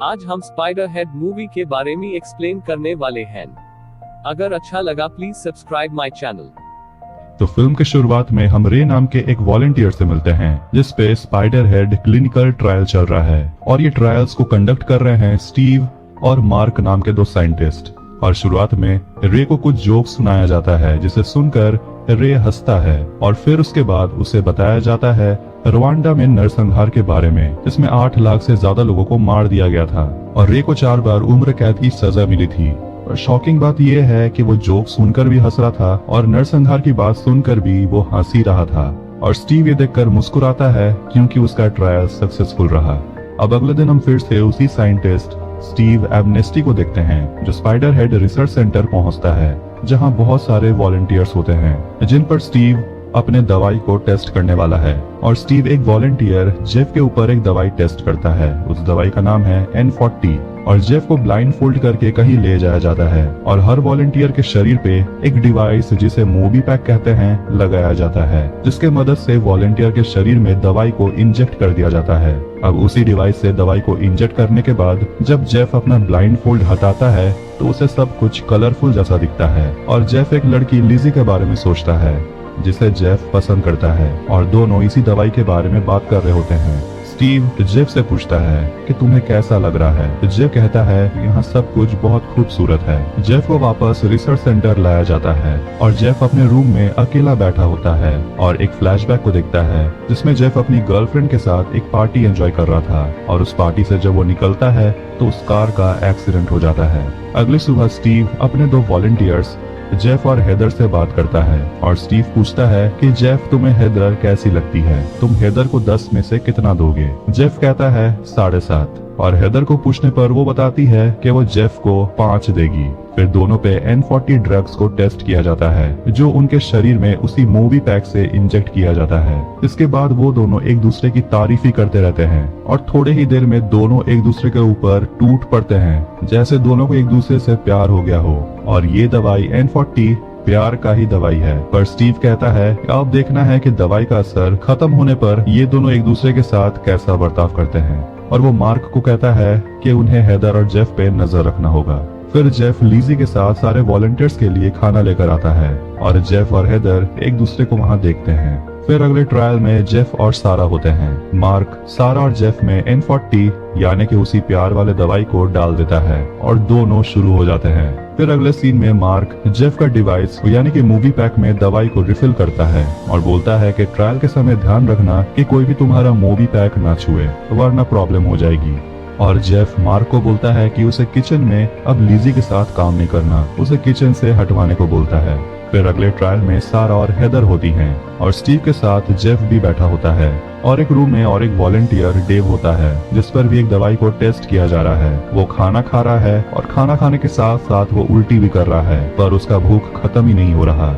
आज हम spider head movie के बारे में एक्सप्लेन करने वाले हैं। अगर अच्छा लगा प्लीज सब्सक्राइब माय चैनल। तो फिल्म की शुरुआत में हम रे नाम के एक वॉलंटियर से मिलते हैं जिस पे स्पाइडर हेड क्लिनिकल ट्रायल चल रहा है और ये ट्रायल्स को कंडक्ट कर रहे हैं स्टीव और मार्क नाम के दो साइंटिस्ट। और शुरुआत में रे को कुछ जोक सुनाया जाता है जिसे सुनकर रे हंसता है और फिर उसके बाद उसे बताया जाता है रवांडा में नरसंहार के बारे में जिसमें 8 लाख से ज्यादा लोगों को मार दिया गया था और रे को 4 बार उम्र कैद की सजा मिली थी। और शॉकिंग बात यह है कि वो जोक सुनकर भी हंस रहा था और नरसंहार की बात सुनकर भी वो हंस ही रहा था। और स्टीव ये देखकर मुस्कुराता है क्योंकि उसका ट्रायल सक्सेसफुल रहा। अब अगले दिन हम फिर से उसी साइंटिस्ट स्टीव एबनेस्टी को देखते हैं जो स्पाइडर हेड रिसर्च सेंटर पहुंचता है जहां बहुत सारे वॉलंटियर्स होते हैं जिन पर स्टीव अपने दवाई को टेस्ट करने वाला है। और स्टीव एक वॉलंटियर जेफ के ऊपर एक दवाई टेस्ट करता है। उस दवाई का नाम है N40 और जेफ को ब्लाइंड फोल्ड करके कहीं ले जाया जाता है और हर वॉलंटियर के शरीर पे एक डिवाइस जिसे मूवी पैक कहते हैं लगाया जाता है जिसके मदद से वॉलंटियर के शरीर में दवाई को इंजेक्ट कर दिया जाता है। अब उसी डिवाइस से दवाई को इंजेक्ट करने के बाद जब जेफ अपना ब्लाइंड फोल्ड हटाता है तो उसे सब कुछ कलरफुल जैसा दिखता है और जेफ एक लड़की लिजी के बारे में सोचता है जिसे जेफ पसंद करता है और दोनों इसी दवाई के बारे में बात कर रहे होते हैं। स्टीव जेफ से पूछता है कि तुम्हें कैसा लग रहा है। जेफ कहता है यहाँ सब कुछ बहुत खूबसूरत है। जेफ को वापस रिसर्च सेंटर लाया जाता है और जेफ अपने रूम में अकेला बैठा होता है और एक फ्लैशबैक को देखता है जिसमें जेफ अपनी गर्लफ्रेंड के साथ एक पार्टी एंजॉय कर रहा था और उस पार्टी से जब वो निकलता है तो उस कार का एक्सीडेंट हो जाता है। अगली सुबह स्टीव अपने 2 वॉलंटियर्स जेफ और हेदर से बात करता है और स्टीव पूछता है कि जेफ तुम्हें हेदर कैसी लगती है, तुम हेदर को 10 में से कितना दोगे। जेफ कहता है 7.5 और हेदर को पूछने पर वो बताती है कि वो जेफ को 5 देगी। फिर दोनों पे N40 ड्रग्स को टेस्ट किया जाता है जो उनके शरीर में उसी मूवी पैक से इंजेक्ट किया जाता है। इसके बाद वो दोनों एक दूसरे की तारीफ ही करते रहते हैं और थोड़े ही देर में दोनों एक दूसरे के ऊपर टूट पड़ते हैं जैसे दोनों को एक दूसरे से प्यार हो गया हो। और ये दवाई N40 प्यार का ही दवाई है। पर स्टीव कहता है अब देखना है कि दवाई का असर खत्म होने पर ये दोनों एक दूसरे के साथ कैसा बर्ताव करते हैं। और वो मार्क को कहता है कि उन्हें हेदर और जेफ पे नजर रखना होगा। फिर जेफ लीजी के साथ सारे वॉलंटियर्स के लिए खाना लेकर आता है और जेफ और हेदर एक दूसरे को वहाँ देखते हैं। फिर अगले ट्रायल में जेफ और सारा होते हैं। मार्क सारा और जेफ में N40 यानी कि उसी प्यार वाले दवाई को डाल देता है और दोनों शुरू हो जाते हैं। फिर अगले सीन में मार्क जेफ का डिवाइस यानी कि मूवी पैक में दवाई को रिफिल करता है और बोलता है कि ट्रायल के समय ध्यान रखना कि कोई भी तुम्हारा मूवी पैक ना छुए वरना प्रॉब्लम हो जाएगी। और जेफ मार्क को बोलता है कि उसे किचन में अब लीजी के साथ काम नहीं करना, उसे किचन से हटवाने को बोलता है। फिर अगले ट्रायल में सारा और हेदर होती हैं और स्टीव के साथ जेफ भी बैठा होता है और एक रूम में और एक वॉलंटियर डेव होता है जिस पर भी एक दवाई को टेस्ट किया जा रहा है। वो खाना खा रहा है और खाना खाने के साथ साथ वो उल्टी भी कर रहा है पर उसका भूख खत्म ही नहीं हो रहा।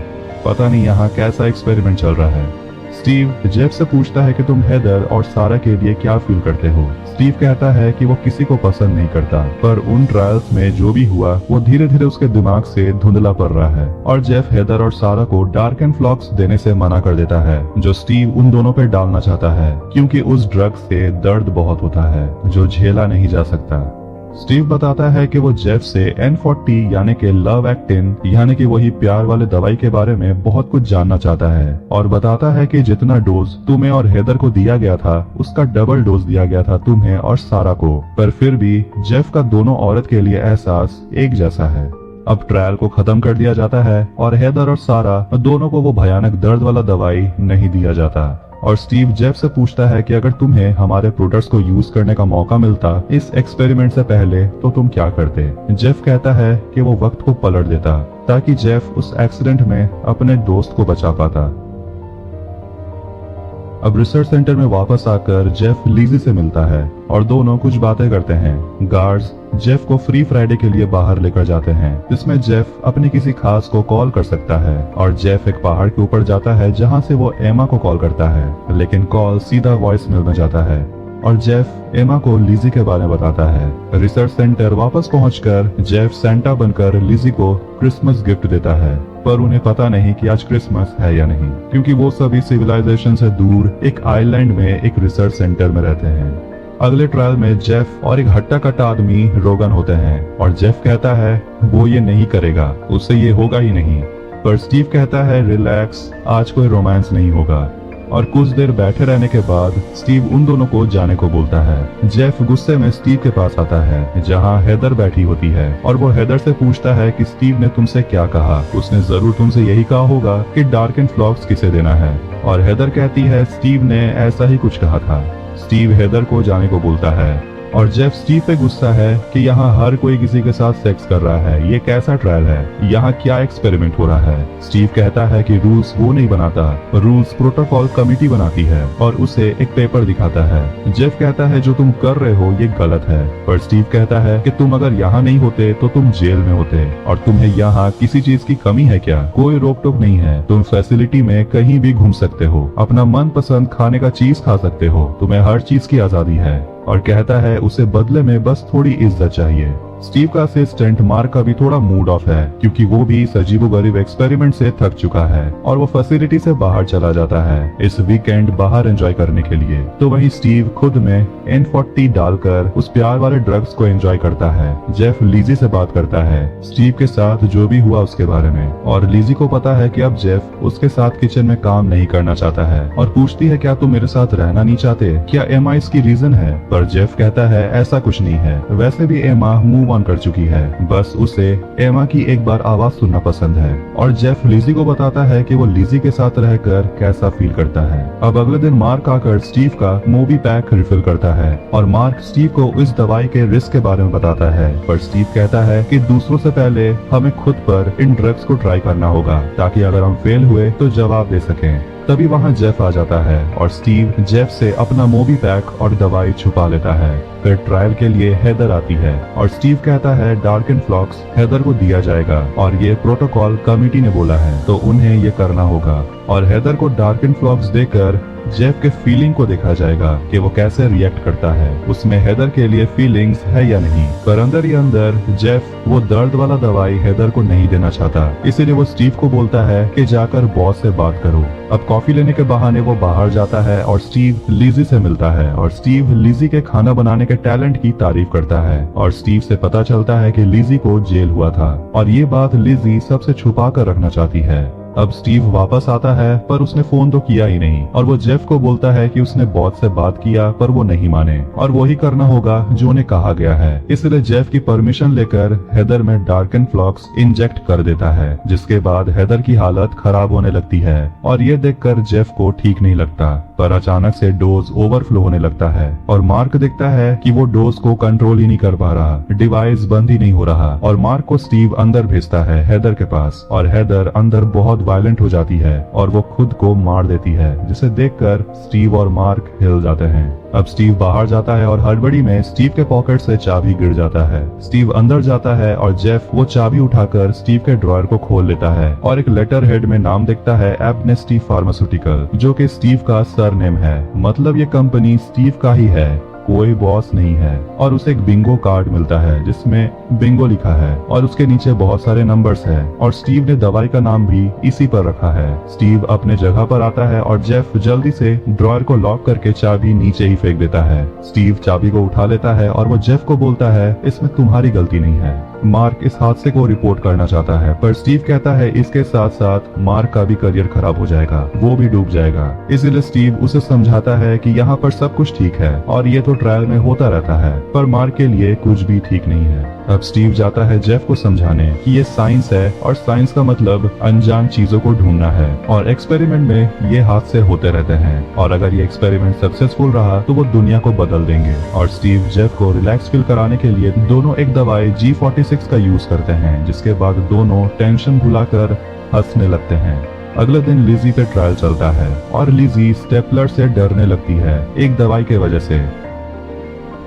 पता नहीं यहाँ कैसा एक्सपेरिमेंट चल रहा है। स्टीव जेफ से पूछता है कि तुम हेदर और सारा के लिए क्या फील करते हो। स्टीव कहता है कि वो किसी को पसंद नहीं करता पर उन ट्रायल्स में जो भी हुआ वो धीरे धीरे उसके दिमाग से धुंधला पड़ रहा है। और जेफ हेदर और सारा को डार्क एंड फ्लॉक्स देने से मना कर देता है जो स्टीव उन दोनों पे डालना चाहता है क्योंकि उस ड्रग से दर्द बहुत होता है जो झेला नहीं जा सकता। स्टीव बताता है कि वो जेफ से N40 यानी कि लव एक्टिन यानी कि वही प्यार वाले दवाई के बारे में बहुत कुछ जानना चाहता है और बताता है कि जितना डोज तुम्हें और हेदर को दिया गया था उसका डबल डोज दिया गया था तुम्हें और सारा को। पर फिर भी जेफ का दोनों औरत के लिए एहसास एक जैसा है। अब ट्रायल को खत्म कर दिया जाता है और हेदर और सारा दोनों को वो भयानक दर्द वाला दवाई नहीं दिया जाता। और स्टीव जेफ से पूछता है कि अगर तुम्हें हमारे प्रोडक्ट्स को यूज करने का मौका मिलता इस एक्सपेरिमेंट से पहले तो तुम क्या करते। जेफ कहता है कि वो वक्त को पलट देता ताकि जेफ उस एक्सीडेंट में अपने दोस्त को बचा पाता। अब रिसर्च सेंटर में वापस आकर जेफ लीजी से मिलता है और दोनों कुछ बातें करते हैं। गार्ड्स जेफ को फ्री फ्राइडे के लिए बाहर लेकर जाते हैं जिसमें जेफ अपनी किसी खास को कॉल कर सकता है और जेफ एक पहाड़ के ऊपर जाता है जहां से वो एमा को कॉल करता है लेकिन कॉल सीधा वॉइस मेल में जाता है और जेफ एमा को लीजी के बारे में बताता है। रिसर्च सेंटर वापस पहुंचकर जेफ सेंटा बनकर लीजी को क्रिसमस गिफ्ट देता है पर उन्हें पता नहीं कि आज क्रिसमस है या नहीं क्योंकि वो सभी सिविलाइजेशन से दूर एक आइलैंड में एक रिसर्च सेंटर में रहते हैं। अगले ट्रायल में जेफ और एक हट्टा कट्टा आदमी रोगन होते हैं और जेफ कहता है वो ये नहीं करेगा, उससे ये होगा ही नहीं। पर स्टीव कहता है रिलैक्स, आज कोई रोमांस नहीं होगा। और कुछ देर बैठे रहने के बाद स्टीव उन दोनों को जाने को बोलता है। जेफ गुस्से में स्टीव के पास आता है जहां हेदर बैठी होती है और वो हेदर से पूछता है कि स्टीव ने तुमसे क्या कहा। उसने जरूर तुमसे यही कहा होगा कि डार्क एंड फ्लॉक्स किसे देना है। और हेदर कहती है स्टीव ने ऐसा ही कुछ कहा था। स्टीव हेदर को जाने को बोलता है और जेफ स्टीव पे गुस्सा है कि यहाँ हर कोई किसी के साथ सेक्स कर रहा है, ये कैसा ट्रायल है, यहाँ क्या एक्सपेरिमेंट हो रहा है। स्टीव कहता है कि रूल्स वो नहीं बनाता, रूल्स प्रोटोकॉल कमेटी बनाती है और उसे एक पेपर दिखाता है। जेफ कहता है जो तुम कर रहे हो ये गलत है, पर स्टीव कहता है कि तुम अगर यहाँ नहीं होते तो तुम जेल में होते और तुम्हें यहाँ किसी चीज की कमी है क्या, कोई रोक टोक नहीं है, तुम फैसिलिटी में कहीं भी घूम सकते हो, अपना मनपसंद खाने का चीज खा सकते हो, तुम्हें हर चीज की आजादी है। और कहता है उसे बदले में बस थोड़ी इज्जत चाहिए। स्टीव का असिस्टेंट मार्क का भी थोड़ा मूड ऑफ है क्योंकि वो भी इस अजीबोगरीब एक्सपेरिमेंट से थक चुका है और वो फैसिलिटी से बाहर चला जाता है इस वीकेंड बाहर एंजॉय करने के लिए। तो वहीं स्टीव खुद में N40 डालकर उस प्यार वाले ड्रग्स को एंजॉय करता है। जेफ लीजी से बात करता है स्टीव के साथ जो भी हुआ उसके बारे में और लीजी को पता है कि अब जेफ उसके साथ किचन में काम नहीं करना चाहता है और पूछती है क्या तुम मेरे साथ रहना नहीं चाहते, क्या एमा इसकी रीजन है। पर जेफ कहता है ऐसा कुछ नहीं है, वैसे भी एमा मूव ऑन कर चुकी है, बस उसे एमा की एक बार आवाज सुनना पसंद है। और जेफ लीजी को बताता है कि वो लीजी के साथ रहकर कैसा फील करता है। अब अगले दिन मार्क आकर स्टीव का मोबी पैक रिफिल करता है और मार्क स्टीव को इस दवाई के रिस्क के बारे में बताता है। पर स्टीव कहता है कि दूसरों से पहले हमें खुद पर इन ड्रग्स को ट्राई करना होगा ताकि अगर हम फेल हुए तो जवाब दे सकें। तभी वहाँ जेफ आ जाता है और स्टीव जेफ से अपना मोबी पैक और दवाई छुपा लेता है। फिर ट्रायल के लिए हेदर आती है और स्टीव कहता है डार्क एंड फ्लॉक्स हेदर को दिया जाएगा और ये प्रोटोकॉल कमेटी ने बोला है तो उन्हें ये करना होगा। और हेदर को डार्क एंड फ्लॉक्स देकर जेफ के फीलिंग को देखा जाएगा कि वो कैसे रिएक्ट करता है, उसमें हेदर के लिए फीलिंग्स है या नहीं। पर अंदर ही अंदर जेफ वो दर्द वाला दवाई हेदर को नहीं देना चाहता, इसीलिए वो स्टीव को बोलता है कि जाकर बॉस से बात करो। अब कॉफी लेने के बहाने वो बाहर जाता है और स्टीव लीजी से मिलता है और स्टीव लीजी के खाना बनाने के टैलेंट की तारीफ करता है और स्टीव से पता चलता है कि लीजी को जेल हुआ था और ये बात लीजी सबसे छुपा कर रखना चाहती है। अब स्टीव वापस आता है पर उसने फोन तो किया ही नहीं और वो जेफ को बोलता है कि उसने बॉस से बात किया पर वो नहीं माने और वही करना होगा जो उन्हें कहा गया है। इसलिए जेफ की परमिशन लेकर हेदर में डार्क एंड फ्लॉक्स इंजेक्ट कर देता है, जिसके बाद हेदर की हालत खराब होने लगती है और ये देखकर जेफ को ठीक नहीं लगता। पर अचानक से डोज ओवरफ्लो होने लगता है और मार्क देखता है कि वो डोज को कंट्रोल ही नहीं कर पा रहा, डिवाइस बंद ही नहीं हो रहा और मार्क को स्टीव अंदर भेजता है हेदर के पास और हेदर अंदर बहुत वायलेंट हो जाती है और वो खुद को मार देती है, जिसे देखकर स्टीव और मार्क हिल जाते हैं। अब स्टीव बाहर जाता है और हड़बड़ी में स्टीव के पॉकेट से चाबी गिर जाता है। स्टीव अंदर जाता है और जेफ वो चाबी उठाकर स्टीव के ड्रॉयर को खोल लेता है और एक लेटर हेड में नाम दिखता है एब्नेस्टी फार्मास्यूटिकल, जो कि स्टीव का सरनेम है, मतलब ये कंपनी स्टीव का ही है, कोई बॉस नहीं है। और उसे एक बिंगो कार्ड मिलता है जिसमें बिंगो लिखा है और उसके नीचे बहुत सारे नंबर्स हैं और स्टीव ने दवाई का नाम भी इसी पर रखा है। स्टीव अपने जगह पर आता है और जेफ जल्दी से ड्रॉयर को लॉक करके चाबी नीचे ही फेंक देता है। स्टीव चाबी को उठा लेता है और वो जेफ को बोलता है इसमें तुम्हारी गलती नहीं है। मार्क इस हादसे को रिपोर्ट करना चाहता है पर स्टीव कहता है इसके साथ साथ मार्क का भी करियर खराब हो जाएगा, वो भी डूब जाएगा। इसीलिए स्टीव उसे समझाता है कि यहाँ पर सब कुछ ठीक है और ये तो ट्रायल में होता रहता है, पर मार्क के लिए कुछ भी ठीक नहीं है। अब स्टीव जाता है जेफ को समझाने कि ये साइंस है और साइंस का मतलब अनजान चीजों को ढूंढना है और एक्सपेरिमेंट में ये हादसे होते रहते हैं और अगर ये एक्सपेरिमेंट सक्सेसफुल रहा तो वो दुनिया को बदल देंगे। और स्टीव जेफ को रिलैक्स फील कराने के लिए दोनों एक दवाई G46 का यूज करते हैं, जिसके बाद दोनों टेंशन भुलाकर हंसने लगते हैं। अगले दिन लिजी पे ट्रायल चलता है और लिजी स्टेपलर से डरने लगती है एक दवाई के वजह से।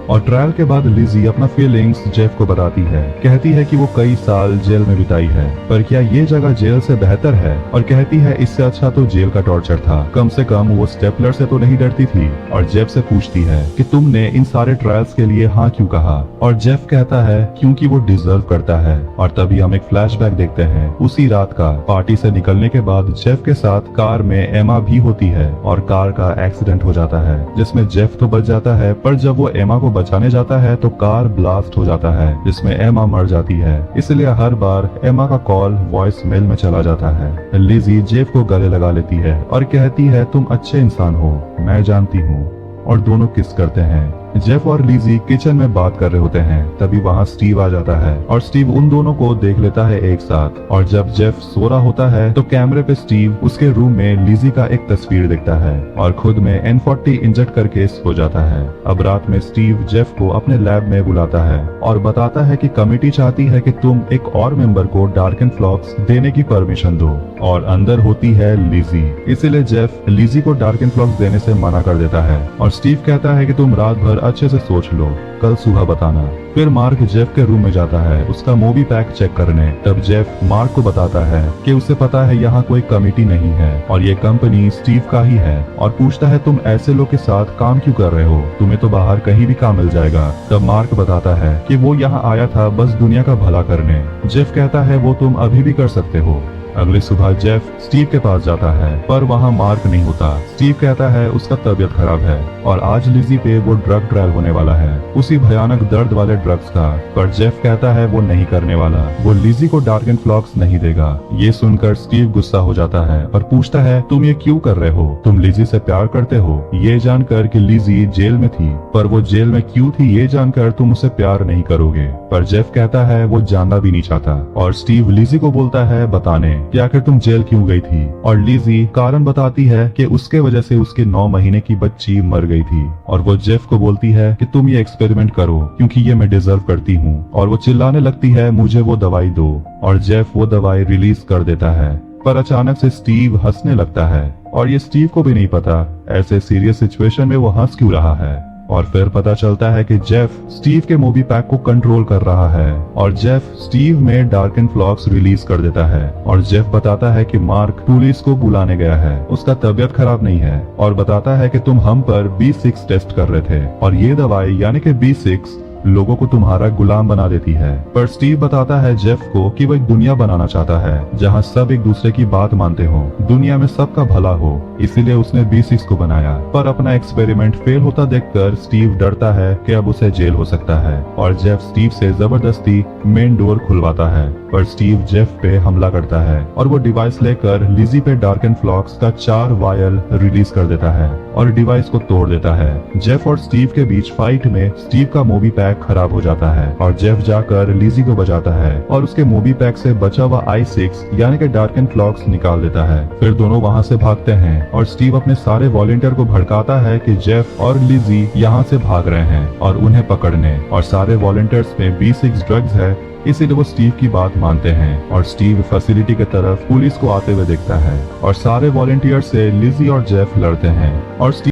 और ट्रायल के बाद लिजी अपना फीलिंग्स जेफ को बताती है। कहती है कि वो कई साल जेल में बिताई है, पर क्या ये जगह जेल से बेहतर है, और कहती है इससे अच्छा तो जेल का टॉर्चर था, कम से कम वो स्टेपलर से तो नहीं डरती थी। और जेफ से पूछती है कि तुमने इन सारे ट्रायल्स के लिए हाँ क्यों कहा, और जेफ कहता है क्योंकि वो डिजर्व करता है। और तभी हम एक फ्लैशबैक देखते हैं उसी रात का। पार्टी से निकलने के बाद जेफ के साथ कार में एमा भी होती है और कार का एक्सीडेंट हो जाता है, जिसमें जेफ तो बच जाता है, पर जब वो एमा को बचाने जाता है तो कार ब्लास्ट हो जाता है, जिसमें एमा मर जाती है। इसलिए हर बार एमा का कॉल वॉइस मेल में चला जाता है। लिजी जेफ को गले लगा लेती है और कहती है तुम अच्छे इंसान हो, मैं जानती हूँ, और दोनों किस करते हैं। जेफ और लिजी किचन में बात कर रहे होते हैं, तभी वहाँ स्टीव आ जाता है और स्टीव उन दोनों को देख लेता है एक साथ। और जब जेफ सो रहा होता है तो कैमरे पे स्टीव उसके रूम में लिजी का एक तस्वीर देखता है और खुद में N40 इंजेक्ट करके सो जाता है। अब रात में स्टीव जेफ को अपने लैब में बुलाता है और बताता है कि कमिटी चाहती है कि तुम एक और मेंबर को डार्कन फ्लॉक्स देने की परमिशन दो, और अंदर होती है लिजी। इसीलिए जेफ लिजी को डार्कन फ्लॉक्स देने से मना कर देता है और स्टीव कहता है कि तुम रात भर अच्छे से सोच लो, कल सुबह बताना। फिर मार्क जेफ के रूम में जाता है उसका मूवी पैक चेक करने। तब जेफ मार्क को बताता है कि उसे पता है यहाँ कोई कमिटी नहीं है और ये कंपनी स्टीव का ही है, और पूछता है तुम ऐसे लोग के साथ काम क्यों कर रहे हो, तुम्हें तो बाहर कहीं भी काम मिल जाएगा। तब मार्क बताता है कि वो यहाँ आया था बस दुनिया का भला करने। जेफ कहता है वो तुम अभी भी कर सकते हो। अगली सुबह जेफ स्टीव के पास जाता है, पर वहाँ मार्क नहीं होता। स्टीव कहता है उसका तबीयत खराब है और आज लिजी पे वो ड्रग ट्रायल होने वाला है, उसी भयानक दर्द वाले ड्रग्स का। पर जेफ कहता है वो नहीं करने वाला, वो लिजी को डार्कन फ्लॉक्स नहीं देगा। ये सुनकर स्टीव गुस्सा हो जाता है और पूछता है तुम ये क्यों कर रहे हो, तुम लिजी से प्यार करते हो। ये जानकर कि लिजी जेल में थी, पर वो जेल में क्यों थी ये जानकर तुम उसे प्यार नहीं करोगे। पर जेफ कहता है वो जानना भी नहीं चाहता, और स्टीव लिजी को बोलता है बताने कि आखिर तुम जेल क्यों गई थी। और लिजी कारण बताती है कि उसके वजह से उसकी 9 महीने की बच्ची मर गई थी, और वो जेफ को बोलती है कि तुम ये एक्सपेरिमेंट करो क्योंकि ये मैं डिजर्व करती हूँ। और वो चिल्लाने लगती है मुझे वो दवाई दो, और जेफ वो दवाई रिलीज कर देता है। पर अचानक से स्टीव हंसने लगता है, और ये स्टीव को भी नहीं पता ऐसे सीरियस सिचुएशन में वो हंस क्यों रहा है। और फिर पता चलता है कि जेफ स्टीव के मूवी पैक को कंट्रोल कर रहा है, और जेफ स्टीव में डार्कन फ्लॉक्स रिलीज कर देता है। और जेफ बताता है कि मार्क पुलिस को बुलाने गया है, उसका तबीयत खराब नहीं है, और बताता है कि तुम हम पर B6 टेस्ट कर रहे थे, और ये दवाई यानी कि B6 लोगों को तुम्हारा गुलाम बना देती है। पर स्टीव बताता है जेफ को कि वो एक दुनिया बनाना चाहता है जहां सब एक दूसरे की बात मानते हो, दुनिया में सबका भला हो, इसीलिए उसने B6 को बनाया। पर अपना एक्सपेरिमेंट फेल होता देखकर स्टीव डरता है कि अब उसे जेल हो सकता है, और जेफ स्टीव से जबरदस्ती मेन डोर खुलवाता है। पर स्टीव जेफ पे हमला करता है और वो डिवाइस लेकर लिजी पे डार्कन फ्लॉक्स का 4 वायल रिलीज कर देता है और डिवाइस को तोड़ देता है। जेफ और स्टीव के बीच फाइट में स्टीव का मूवी पैक खराब हो जाता है, और जेफ जाकर लिजी को बचाता है और उसके मूवी पैक से बचा हुआ I6 यानी कि डार्कन फ्लॉक्स निकाल देता है। फिर दोनों वहाँ से भागते हैं और स्टीव अपने सारे वॉलंटियर को भड़काता है कि जेफ और लिजी यहाँ से भाग रहे हैं और उन्हें पकड़ने, और सारे वॉलंटियर्स में B6 ड्रग्स है, इसीलिए वो स्टीव की बात मानते हैं। और स्टीव फैसिलिटी की तरफ पुलिस को आते हुए देखता है और सारे वॉलंटियर से लिजी और जेफ लड़ते हैं, और स्टीव